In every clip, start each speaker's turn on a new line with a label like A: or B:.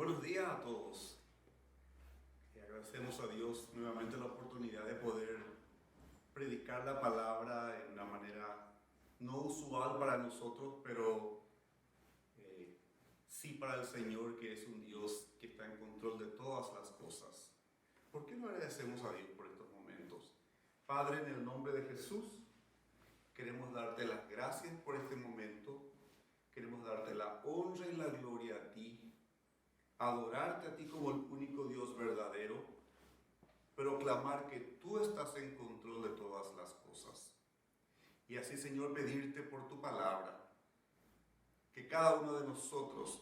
A: Buenos días a todos. Agradecemos a Dios nuevamente la oportunidad de poder predicar la palabra en una manera no usual para nosotros, pero sí para el Señor, que es un Dios que está en control de todas las cosas. ¿Por qué no agradecemos a Dios por estos momentos? Padre, en el nombre de Jesús, queremos darte las gracias por este momento. Queremos darte la honra y la gloria a ti, adorarte a ti como el único Dios verdadero, proclamar que tú estás en control de todas las cosas. Y así, Señor, pedirte por tu palabra, que cada uno de nosotros,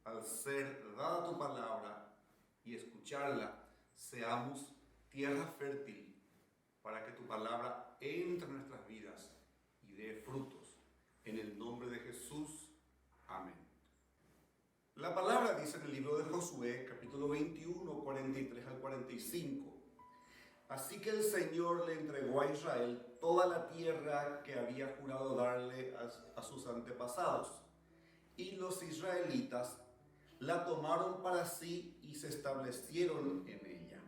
A: al ser dada tu palabra y escucharla, seamos tierra fértil para que tu palabra entre en nuestras vidas y dé frutos. En el nombre de Jesús, amén. La palabra dice en el libro de Josué, capítulo 21, 43 al 45. Así que el Señor le entregó a Israel toda la tierra que había jurado darle a sus antepasados. Y los israelitas la tomaron para sí y se establecieron en ella.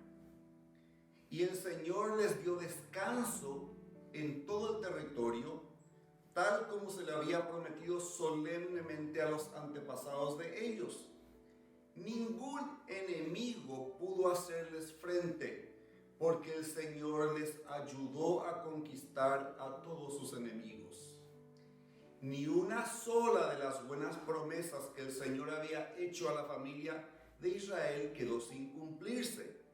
A: Y el Señor les dio descanso en todo el territorio, tal como se le había prometido solemnemente a los antepasados de ellos. Ningún enemigo pudo hacerles frente, porque el Señor les ayudó a conquistar a todos sus enemigos. Ni una sola de las buenas promesas que el Señor había hecho a la familia de Israel quedó sin cumplirse.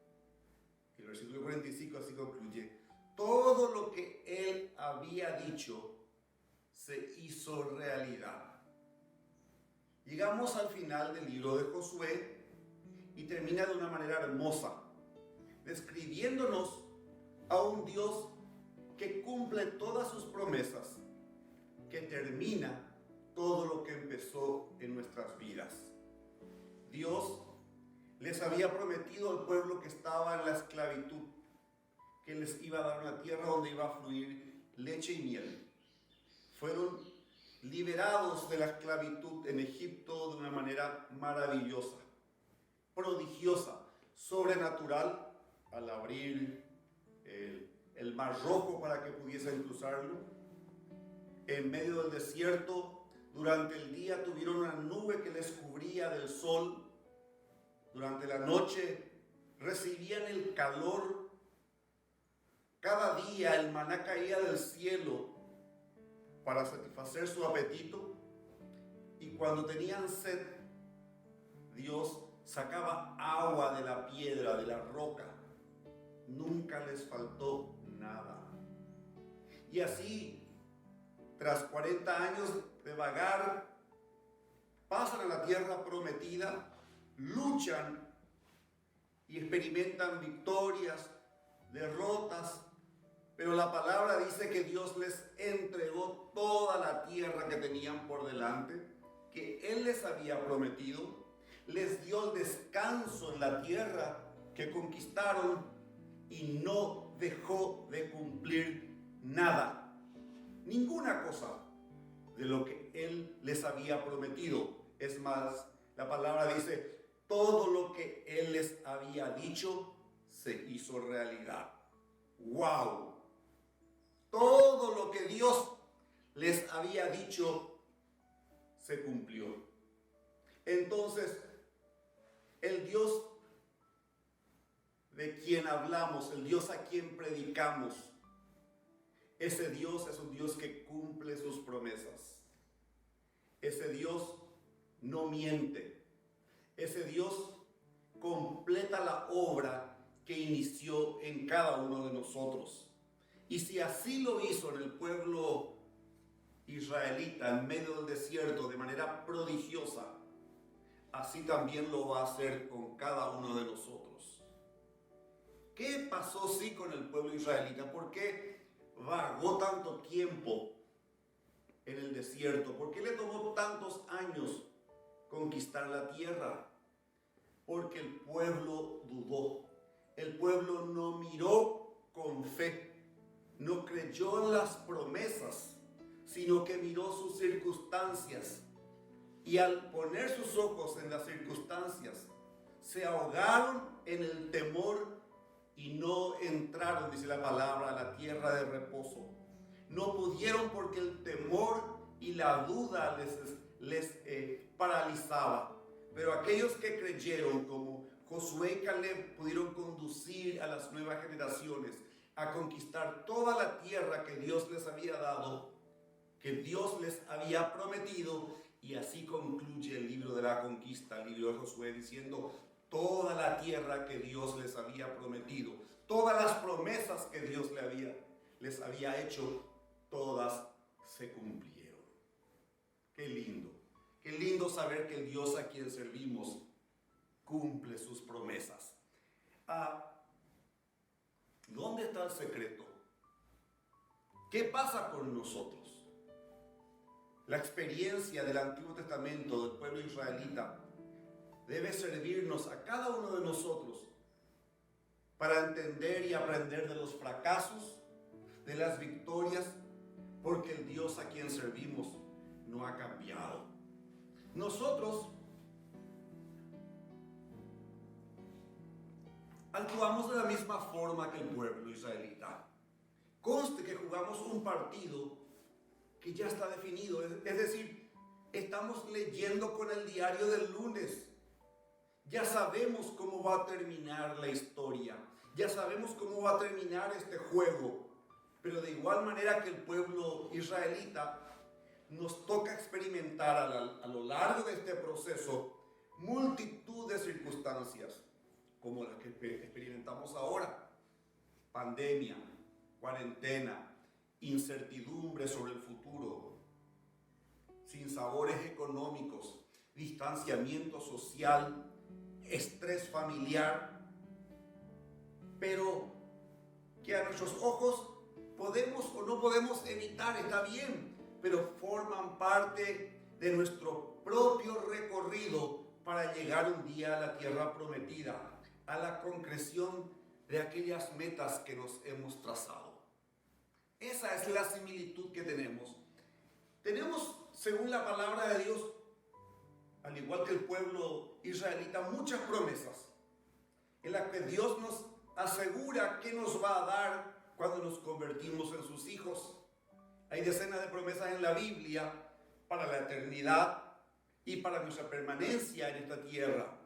A: El versículo 45 así concluye: todo lo que Él había dicho se hizo realidad. Llegamos al final del libro de Josué y termina de una manera hermosa, describiéndonos a un Dios que cumple todas sus promesas, que termina todo lo que empezó en nuestras vidas. Dios les había prometido al pueblo que estaba en la esclavitud que les iba a dar una tierra donde iba a fluir leche y miel. Fueron liberados de la esclavitud en Egipto de una manera maravillosa, prodigiosa, sobrenatural, al abrir el Mar Rojo para que pudiesen cruzarlo. En medio del desierto, durante el día tuvieron una nube que les cubría del sol. Durante la noche recibían el calor. Cada día el maná caía del cielo para satisfacer su apetito. Y cuando tenían sed, Dios sacaba agua de la piedra, de la roca. Nunca les faltó nada. Y así, tras 40 años de vagar, pasan a la tierra prometida, luchan y experimentan victorias, derrotas, pero la palabra dice que Dios les entregó toda la tierra que tenían por delante, que Él les había prometido, les dio el descanso en la tierra que conquistaron y no dejó de cumplir nada. Ninguna cosa de lo que Él les había prometido. Es más, la palabra dice, todo lo que Él les había dicho se hizo realidad. ¡Wow! Todo lo que Dios les había dicho se cumplió. Entonces, el Dios de quien hablamos, el Dios a quien predicamos, ese Dios es un Dios que cumple sus promesas. Ese Dios no miente. Ese Dios completa la obra que inició en cada uno de nosotros. Y si así lo hizo en el pueblo israelita en medio del desierto de manera prodigiosa, así también lo va a hacer con cada uno de nosotros. ¿Qué pasó sí con el pueblo israelita? ¿Por qué vagó tanto tiempo en el desierto? ¿Por qué le tomó tantos años conquistar la tierra? Porque el pueblo dudó. El pueblo no miró con fe, no creyó en las promesas, sino que miró sus circunstancias. Y al poner sus ojos en las circunstancias, se ahogaron en el temor y no entraron, dice la palabra, a la tierra de reposo. No pudieron porque el temor y la duda les paralizaba. Pero aquellos que creyeron, como Josué y Caleb, pudieron conducir a las nuevas generaciones a conquistar toda la tierra que Dios les había dado, que Dios les había prometido. Y así concluye el libro de la conquista, el libro de Josué, diciendo: toda la tierra que Dios les había prometido, todas las promesas que Dios les había hecho, todas se cumplieron. Qué lindo saber que el Dios a quien servimos cumple sus promesas. ¿Dónde está el secreto? ¿Qué pasa con nosotros? La experiencia del Antiguo Testamento del pueblo israelita debe servirnos a cada uno de nosotros para entender y aprender de los fracasos, de las victorias, porque el Dios a quien servimos no ha cambiado. Nosotros actuamos de la misma forma que el pueblo israelita. Conste que jugamos un partido que ya está definido, es decir, estamos leyendo con el diario del lunes. Ya sabemos cómo va a terminar la historia, ya sabemos cómo va a terminar este juego, pero de igual manera que el pueblo israelita, nos toca experimentar a lo largo de este proceso multitud de circunstancias, como las que experimentamos ahora: pandemia, cuarentena, incertidumbre sobre el futuro, sinsabores económicos, distanciamiento social, estrés familiar, pero que a nuestros ojos podemos o no podemos evitar, está bien, pero forman parte de nuestro propio recorrido para llegar un día a la tierra prometida, a la concreción de aquellas metas que nos hemos trazado. Esa es la similitud que tenemos. Tenemos, según la palabra de Dios, al igual que el pueblo israelita, muchas promesas en las que Dios nos asegura que nos va a dar cuando nos convertimos en sus hijos. Hay decenas de promesas en la Biblia para la eternidad y para nuestra permanencia en esta tierra.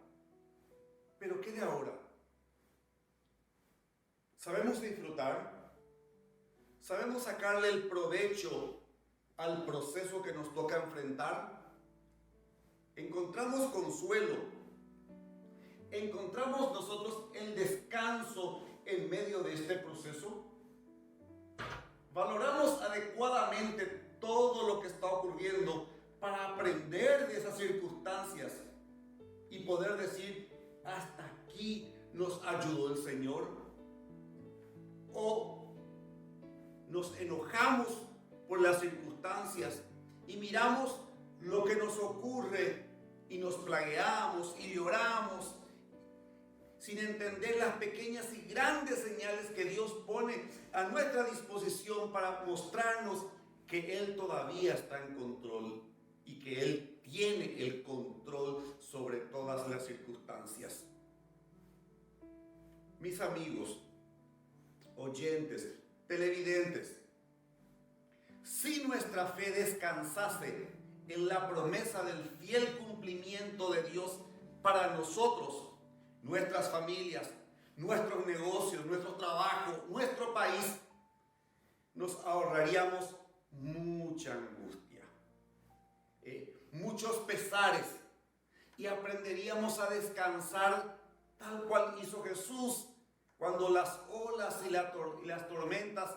A: Pero ¿qué de ahora? ¿Sabemos disfrutar? ¿Sabemos sacarle el provecho al proceso que nos toca enfrentar? ¿Encontramos consuelo? ¿Encontramos nosotros el descanso en medio de este proceso? ¿Valoramos adecuadamente todo lo que está ocurriendo para aprender de esas circunstancias y poder decir: hasta aquí nos ayudó el Señor? ¿O nos enojamos por las circunstancias y miramos lo que nos ocurre y nos plagueamos y lloramos sin entender las pequeñas y grandes señales que Dios pone a nuestra disposición para mostrarnos que Él todavía está en control y que Él tiene el control sobre todas las circunstancias? Mis amigos, oyentes, televidentes, si nuestra fe descansase en la promesa del fiel cumplimiento de Dios para nosotros, nuestras familias, nuestros negocios, nuestro trabajo, nuestro país, nos ahorraríamos mucha angustia, muchos pesares, y aprenderíamos a descansar tal cual hizo Jesús cuando las olas y las tormentas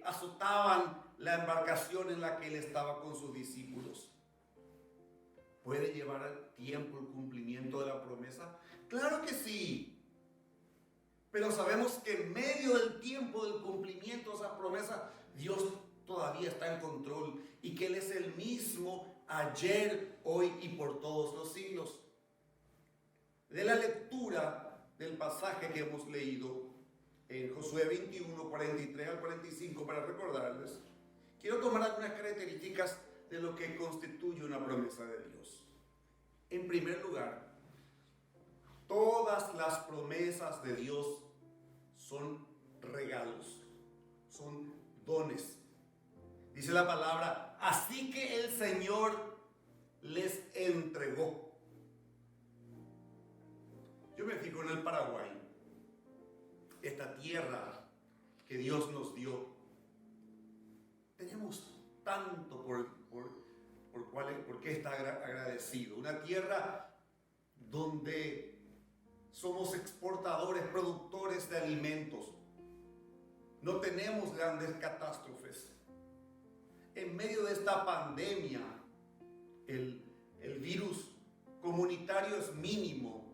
A: azotaban la embarcación en la que Él estaba con sus discípulos. ¿Puede llevar tiempo el cumplimiento de la promesa? Claro que sí. Pero sabemos que en medio del tiempo del cumplimiento de esa promesa, Dios todavía está en control y que Él es el mismo ayer, hoy y por todos los siglos. De la lectura del pasaje que hemos leído en Josué 21, 43 al 45, para recordarles, quiero tomar algunas características de lo que constituye una promesa de Dios. En primer lugar, Todas las promesas de Dios son regalos, son dones. Dice la palabra, así que el Señor les entregó. Yo me fijo en el Paraguay, esta tierra que Dios nos dio. Tenemos tanto por qué estar agradecido. Una tierra donde somos exportadores, productores de alimentos. No tenemos grandes catástrofes. En medio de esta pandemia, el virus comunitario es mínimo.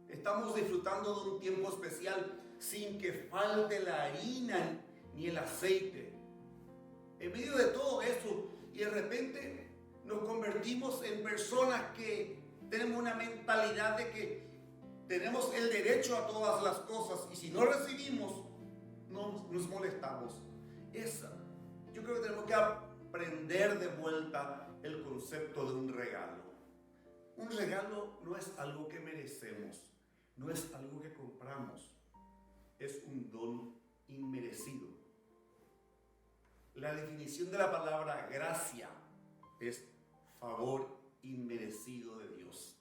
A: Estamos disfrutando de un tiempo especial sin que falte la harina ni el aceite. En medio de todo eso, y de repente nos convertimos en personas que tenemos una mentalidad de que tenemos el derecho a todas las cosas y si no recibimos, nos molestamos. Yo creo que tenemos que aprender de vuelta el concepto de un regalo. Un regalo no es algo que merecemos, no es algo que compramos, es un don inmerecido. La definición de la palabra gracia es favor inmerecido de Dios.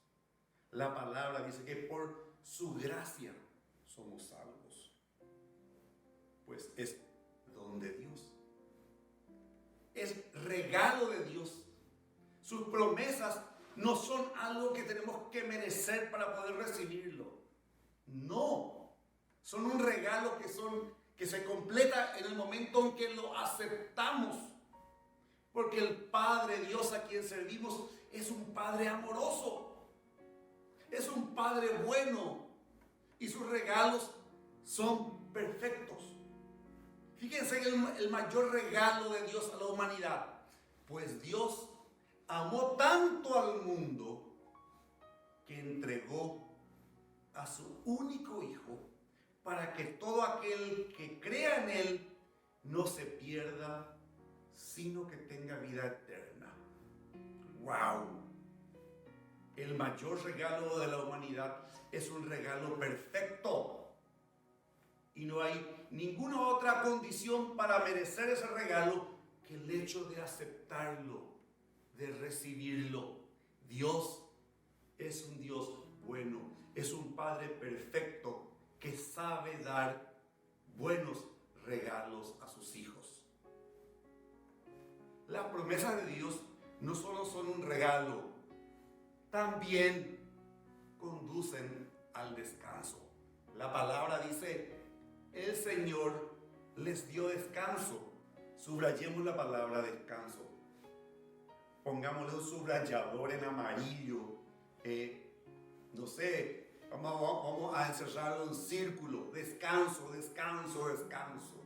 A: La palabra dice que por su gracia somos salvos. Pues es don de Dios. Es regalo de Dios. Sus promesas no son algo que tenemos que merecer para poder recibirlo. No. Son un regalo que se completa en el momento en que lo aceptamos. Porque el Padre Dios a quien servimos es un Padre amoroso. Es un Padre bueno y sus regalos son perfectos. Fíjense el mayor regalo de Dios a la humanidad. Pues Dios amó tanto al mundo que entregó a su único Hijo para que todo aquel que crea en Él no se pierda, sino que tenga vida eterna. ¡Wow! El mayor regalo de la humanidad es un regalo perfecto. Y no hay ninguna otra condición para merecer ese regalo que el hecho de aceptarlo, de recibirlo. Dios es un Dios bueno, es un Padre perfecto que sabe dar buenos regalos a sus hijos. Las promesas de Dios no solo son un regalo, también conducen al descanso. La palabra dice, el Señor les dio descanso. Subrayemos la palabra descanso. Pongámosle un subrayador en amarillo. No sé, vamos a encerrarlo en círculo. Descanso, descanso, descanso.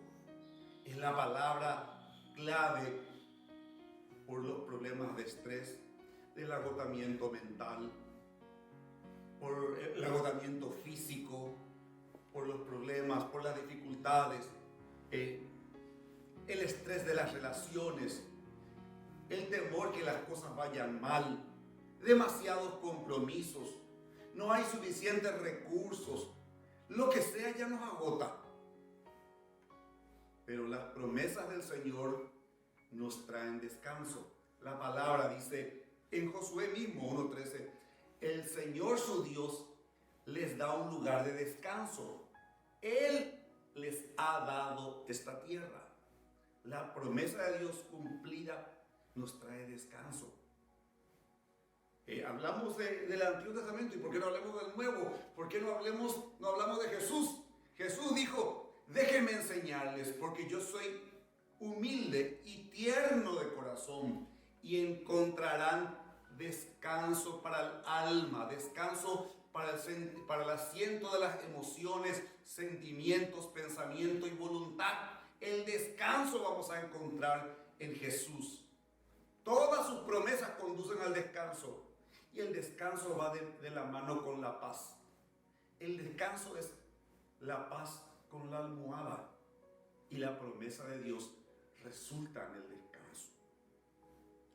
A: Es la palabra clave por los problemas de estrés, del agotamiento mental, por el agotamiento físico, por los problemas, por las dificultades, el estrés de las relaciones, el temor que las cosas vayan mal, demasiados compromisos, no hay suficientes recursos, lo que sea ya nos agota. Pero las promesas del Señor nos traen descanso. La palabra dice en Josué mismo 1:13, el Señor su Dios les da un lugar de descanso. Él les ha dado esta tierra. La promesa de Dios cumplida nos trae descanso. Hablamos del Antiguo Testamento, ¿y por qué no hablamos del Nuevo? ¿Por qué no hablamos de Jesús? Jesús dijo, déjenme enseñarles, porque yo soy humilde y tierno de corazón, y encontrarán descanso para el alma, descanso para el asiento de las emociones, sentimientos, pensamiento y voluntad. El descanso vamos a encontrar en Jesús. Todas sus promesas conducen al descanso. Y el descanso va de la mano con la paz. El descanso es la paz con la almohada. Y la promesa de Dios resulta en el descanso.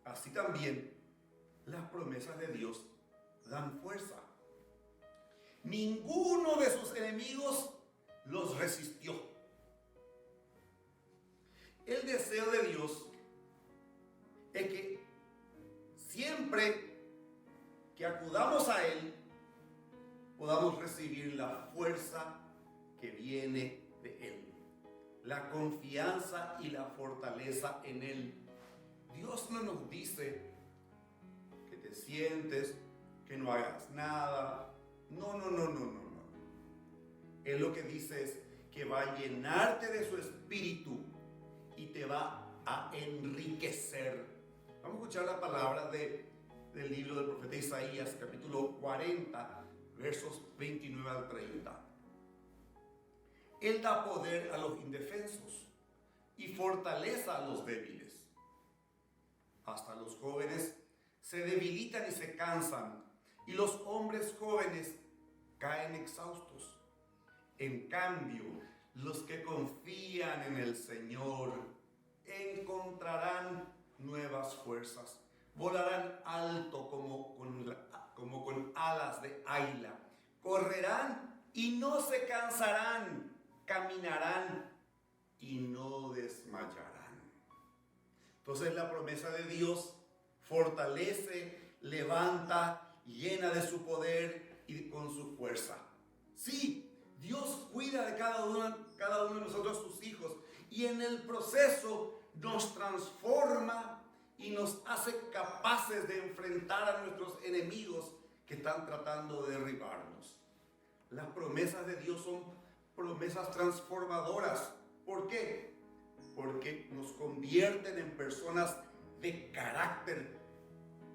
A: Así también, las promesas de Dios dan fuerza. Ninguno de sus enemigos los resistió. El deseo de Dios es que siempre que acudamos a Él, podamos recibir la fuerza que viene de Él, la confianza y la fortaleza en Él. Dios no nos dice que te sientes, que no hagas nada. No. Él lo que dice es que va a llenarte de su espíritu y te va a enriquecer. Vamos a escuchar la palabra del libro del profeta Isaías, capítulo 40, versos 29 al 30. Él da poder a los indefensos y fortaleza a los débiles. Hasta los jóvenes se debilitan y se cansan, y los hombres jóvenes caen exhaustos. En cambio, los que confían en el Señor encontrarán nuevas fuerzas. Volarán alto como con alas de águila. Correrán y no se cansarán. Caminarán y no desmayarán. Entonces la promesa de Dios fortalece, levanta, llena de su poder y con su fuerza. Sí, Dios cuida de cada uno de nosotros, sus hijos, y en el proceso nos transforma y nos hace capaces de enfrentar a nuestros enemigos que están tratando de derribarnos. Las promesas de Dios son promesas transformadoras. ¿Por qué? Porque nos convierten en personas de carácter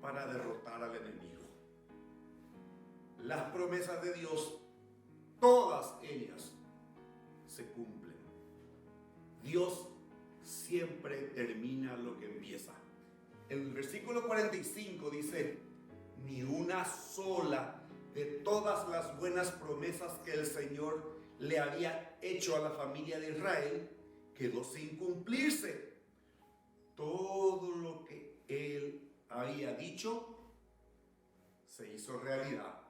A: para derrotar al enemigo. Las promesas de Dios, todas ellas se cumplen. Dios siempre termina lo que empieza. El versículo 45 dice: ni una sola de todas las buenas promesas que el Señor le había hecho a la familia de Israel quedó sin cumplirse. Todo lo que Él había dicho se hizo realidad.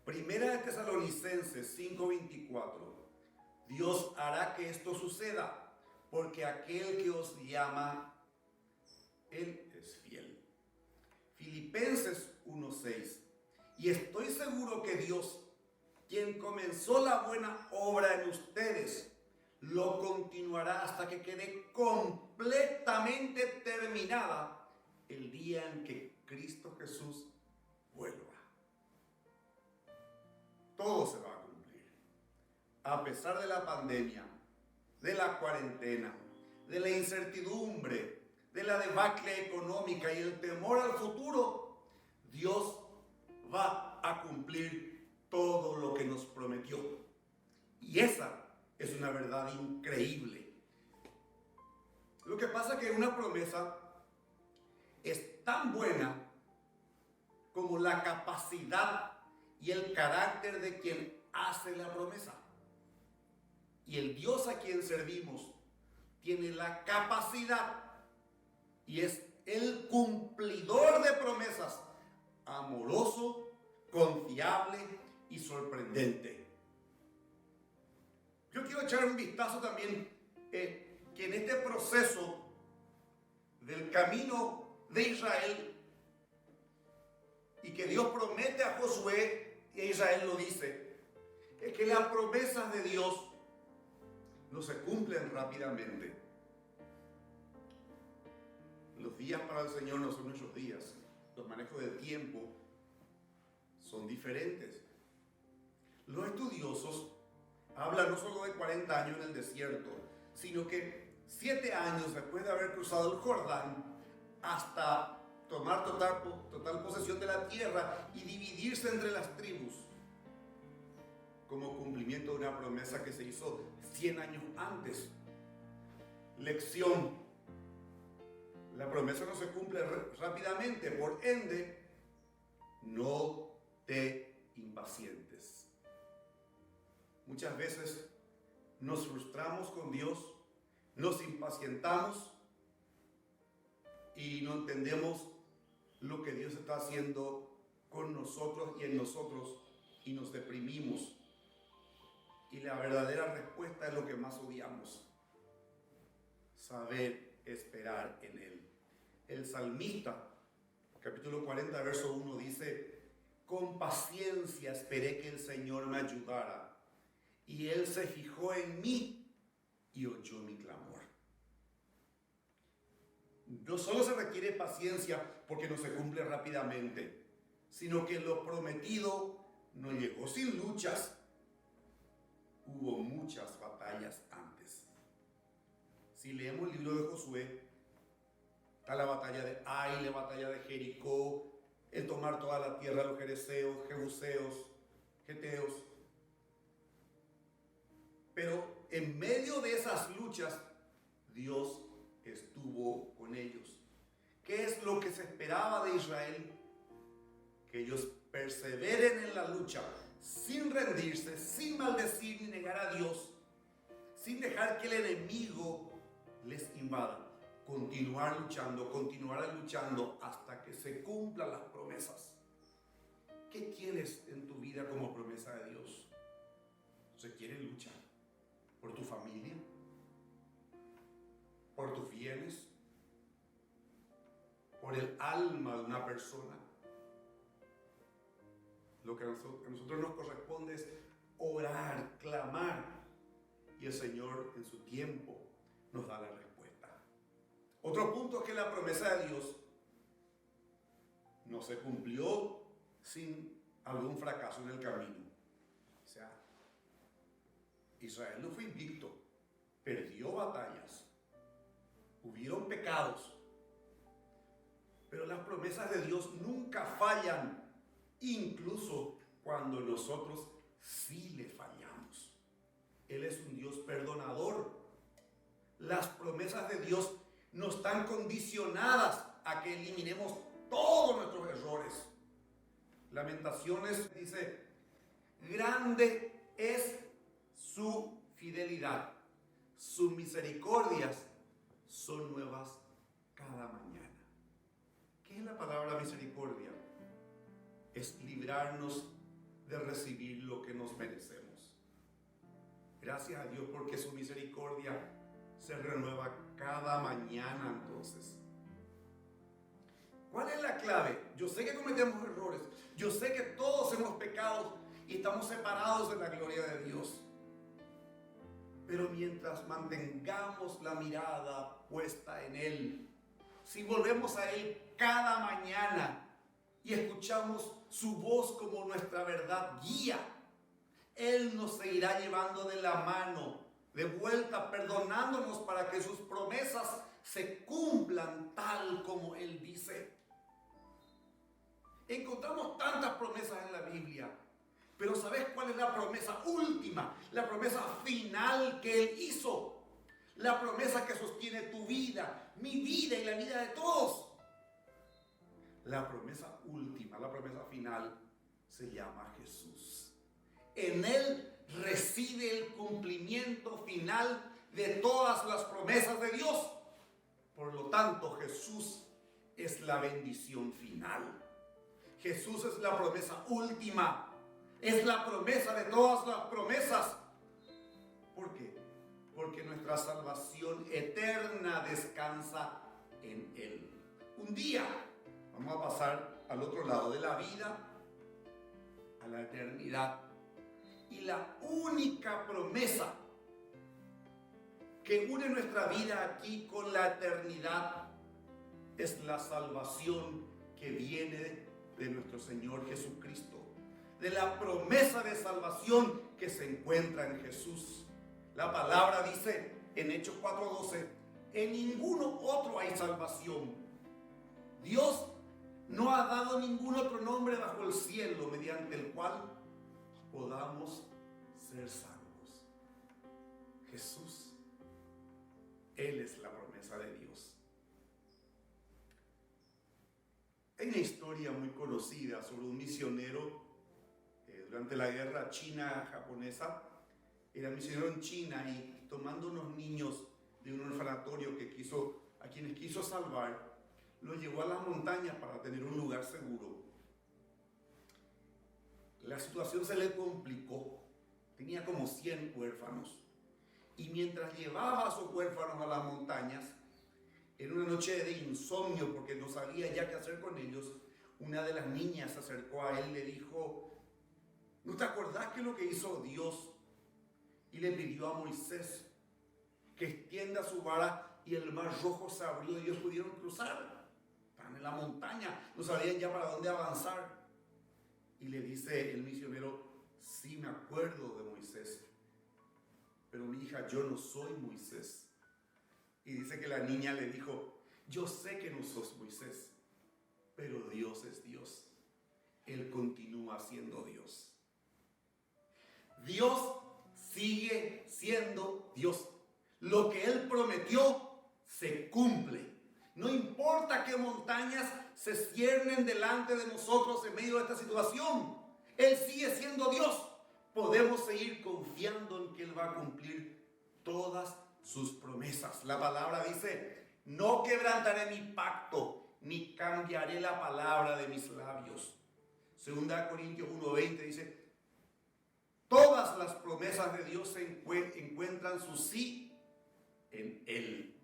A: Primera de Tesalonicenses 5:24. Dios hará que esto suceda, porque aquel que os llama, Él es fiel. Filipenses 1:6. Y estoy seguro que Dios, quien comenzó la buena obra en ustedes, lo continuará hasta que quede completamente terminada el día en que Cristo Jesús vuelva. Todo se va a cumplir. A pesar de la pandemia, de la cuarentena, de la incertidumbre, de la debacle económica y el temor al futuro, Dios va a cumplir todo lo que nos prometió. Y esa es una verdad increíble. Lo que pasa es que una promesa es tan buena como la capacidad y el carácter de quien hace la promesa. Y el Dios a quien servimos tiene la capacidad y es el cumplidor de promesas, amoroso, confiable y sorprendente. Yo quiero echar un vistazo también que en este proceso del camino de Israel, y que Dios promete a Josué, y Israel lo dice, es que las promesas de Dios no se cumplen rápidamente. Los días para el Señor no son nuestros días. Los manejos del tiempo son diferentes. Los estudiosos hablan no solo de 40 años en el desierto, sino que 7 años después de haber cruzado el Jordán hasta tomar total posesión de la tierra y dividirse entre las tribus, como cumplimiento de una promesa que se hizo 100 años antes. Lección: la promesa no se cumple rápidamente, por ende, no te impacientes. Muchas veces nos frustramos con Dios, nos impacientamos y no entendemos lo que Dios está haciendo con nosotros y en nosotros y nos deprimimos. Y la verdadera respuesta es lo que más odiamos: saber esperar en Él. El salmista, capítulo 40, verso 1, dice: con paciencia esperé que el Señor me ayudara, y Él se fijó en mí y oyó mi clamor. No solo se requiere paciencia porque no se cumple rápidamente, sino que lo prometido no llegó sin luchas. Hubo muchas batallas antes. Si leemos el libro de Josué, está la batalla de Ai, la batalla de Jericó, el tomar toda la tierra, los jereceos, jebuseos, geteos. Pero en medio de esas luchas, Dios estuvo con ellos. ¿Qué es lo que se esperaba de Israel? Que ellos perseveren en la lucha, sin rendirse, sin maldecir ni negar a Dios, sin dejar que el enemigo les invada. Continuar luchando hasta que se cumplan las promesas. ¿Qué quieres en tu vida como promesa de Dios? ¿Se quiere luchar por tu familia? ¿Por tus bienes? ¿Por el alma de una persona? Lo que a nosotros nos corresponde es orar, clamar, y el Señor en su tiempo nos da la respuesta. Otro punto es que la promesa de Dios no se cumplió sin algún fracaso en el camino. O sea, Israel no fue invicto, perdió batallas, hubieron pecados, pero las promesas de Dios nunca fallan, incluso cuando nosotros sí le fallamos. Él es un Dios perdonador. Las promesas de Dios no están condicionadas a que eliminemos todos nuestros errores. Lamentaciones dice: grande es su fidelidad, sus misericordias son nuevas cada mañana. ¿Qué es la palabra misericordia? Es librarnos de recibir lo que nos merecemos. Gracias a Dios porque su misericordia se renueva cada mañana. Entonces, ¿cuál es la clave? Yo sé que cometemos errores, yo sé que todos hemos pecado y estamos separados de la gloria de Dios, pero mientras mantengamos la mirada puesta en Él, si volvemos a Él cada mañana y escuchamos su voz como nuestra verdad guía, Él nos seguirá llevando de la mano, de vuelta, perdonándonos para que sus promesas se cumplan tal como Él dice. Encontramos tantas promesas en la Biblia, pero ¿sabes cuál es la promesa última? La promesa final que Él hizo. La promesa que sostiene tu vida, mi vida y la vida de todos. La promesa última, la promesa final, se llama Jesús. En Él reside el cumplimiento final de todas las promesas de Dios. Por lo tanto, Jesús es la bendición final. Jesús es la promesa última. Es la promesa de todas las promesas. ¿Por qué? Porque nuestra salvación eterna descansa en Él. Un día vamos a pasar al otro lado de la vida, a la eternidad. Y la única promesa que une nuestra vida aquí con la eternidad es la salvación que viene de nuestro Señor Jesucristo, de la promesa de salvación que se encuentra en Jesús. La palabra dice en Hechos 4:12: en ninguno otro hay salvación. Dios no ha dado ningún otro nombre bajo el cielo mediante el cual podamos ser salvos. Jesús, Él es la promesa de Dios. Hay una historia muy conocida sobre un misionero durante la guerra china-japonesa. Era misionero en China y tomando unos niños de un orfanatorio a quienes quiso salvar, los llevó a las montañas para tener un lugar seguro. la situación se le complicó. Tenía como 100 huérfanos. Y mientras llevaba a sus huérfanos a las montañas, en una noche de insomnio, porque no sabía ya qué hacer con ellos, una de las niñas se acercó a él y le dijo: ¿no te acordás que lo que hizo Dios? Y le pidió a Moisés que extienda su vara y el mar rojo se abrió y ellos pudieron cruzar. Estaban en la montaña, no sabían ya para dónde avanzar. Y le dice el misionero: sí, me acuerdo de Moisés, pero mi hija, yo no soy Moisés. Y dice que la niña le dijo: yo sé que no sos Moisés, pero Dios es Dios. Él continúa siendo Dios. Dios sigue siendo Dios. Lo que Él prometió se cumple. No importa qué montañas se ciernen delante de nosotros en medio de esta situación. Él sigue siendo Dios. Podemos seguir confiando en que Él va a cumplir todas sus promesas. La palabra dice: no quebrantaré mi pacto, ni cambiaré la palabra de mis labios. 2 Corintios 1:20 dice: todas las promesas de Dios encuentran su sí en Él.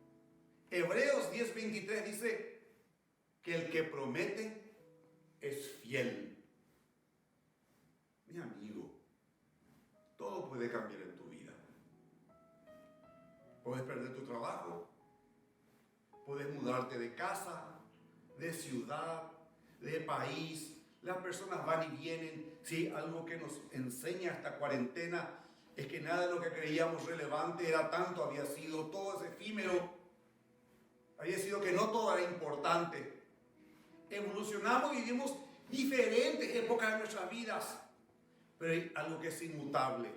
A: Hebreos 10:23 dice que el que promete es fiel. Mi amigo, todo puede cambiar en tu vida. Puedes perder tu trabajo, puedes mudarte de casa, de ciudad, de país. Las personas van y vienen. Sí, algo que nos enseña esta cuarentena es que nada de lo que creíamos relevante era tanto, había sido todo es efímero, había sido que no todo era importante. Evolucionamos y vivimos diferentes épocas de nuestras vidas, pero hay algo que es inmutable: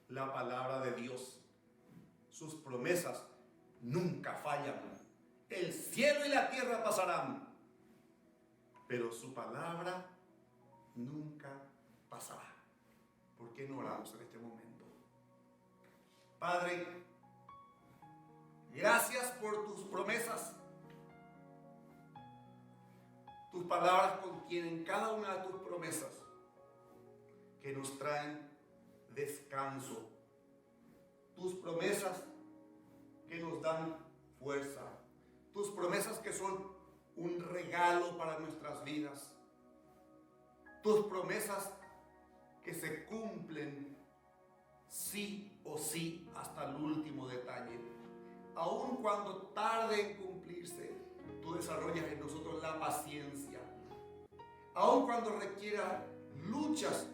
A: la palabra de Dios. Sus promesas nunca fallan. El cielo y la tierra pasarán, pero su palabra nunca pasará. ¿Por qué no oramos en este momento? Padre, gracias por tus promesas. Tus palabras contienen cada una de tus promesas que nos traen descanso. Tus promesas que nos dan fuerza. Tus promesas que son un regalo para nuestras vidas. Tus promesas que se cumplen sí o sí hasta el último detalle. Aun cuando tarde en cumplirse, tú desarrollas en nosotros la paciencia. Aun cuando requiera luchas,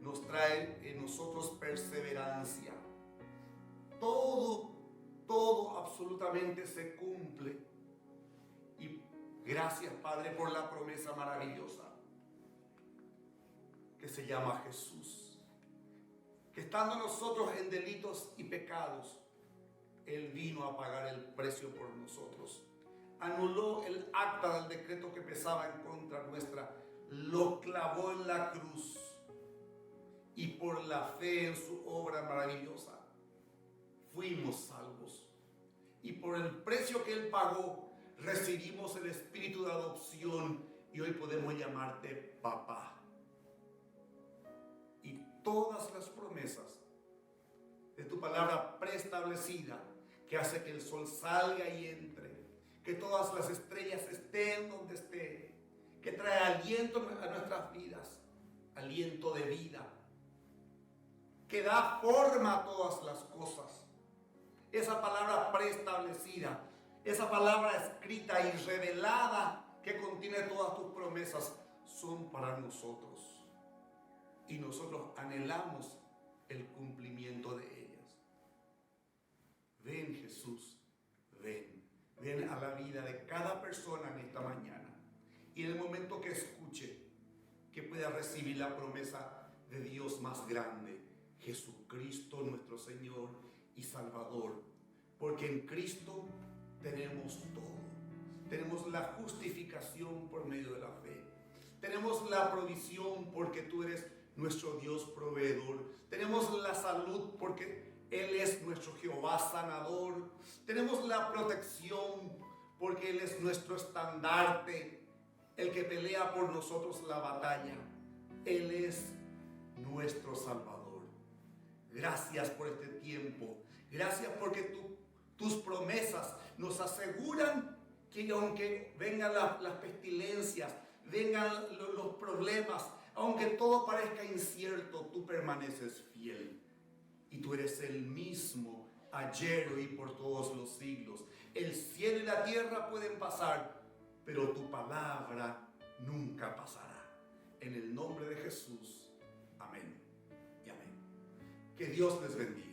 A: nos trae en nosotros perseverancia. Todo absolutamente se cumple. Y gracias, Padre, por la promesa maravillosa que se llama Jesús, que estando nosotros en delitos y pecados, Él vino a pagar el precio por nosotros. Anuló el acta del decreto que pesaba en contra nuestra, lo clavó en la cruz, y por la fe en su obra maravillosa fuimos salvos. Y por el precio que Él pagó, recibimos el espíritu de adopción y hoy podemos llamarte papá. Y todas las promesas de tu palabra preestablecida, que hace que el sol salga y entre, que todas las estrellas estén donde estén, que trae aliento a nuestras vidas, aliento de vida, que da forma a todas las cosas. Esa palabra preestablecida, esa palabra escrita y revelada que contiene todas tus promesas, son para nosotros. Y nosotros anhelamos el cumplimiento de ellas. Ven, Jesús, ven. Ven a la vida de cada persona en esta mañana. Y en el momento que escuche, que pueda recibir la promesa de Dios más grande, Jesucristo nuestro Señor y Salvador. Porque en Cristo tenemos todo. Tenemos la justificación por medio de la fe. Tenemos la provisión porque tú eres nuestro Dios proveedor. Tenemos la salud porque Él es nuestro Jehová sanador. Tenemos la protección porque Él es nuestro estandarte, el que pelea por nosotros la batalla. Él es nuestro Salvador. Gracias por este tiempo. Gracias porque tus promesas nos aseguran que aunque vengan las pestilencias, vengan los problemas, aunque todo parezca incierto, tú permaneces fiel. Y tú eres el mismo ayer, hoy y por todos los siglos. El cielo y la tierra pueden pasar, pero tu palabra nunca pasará. En el nombre de Jesús, amén y amén. Que Dios les bendiga.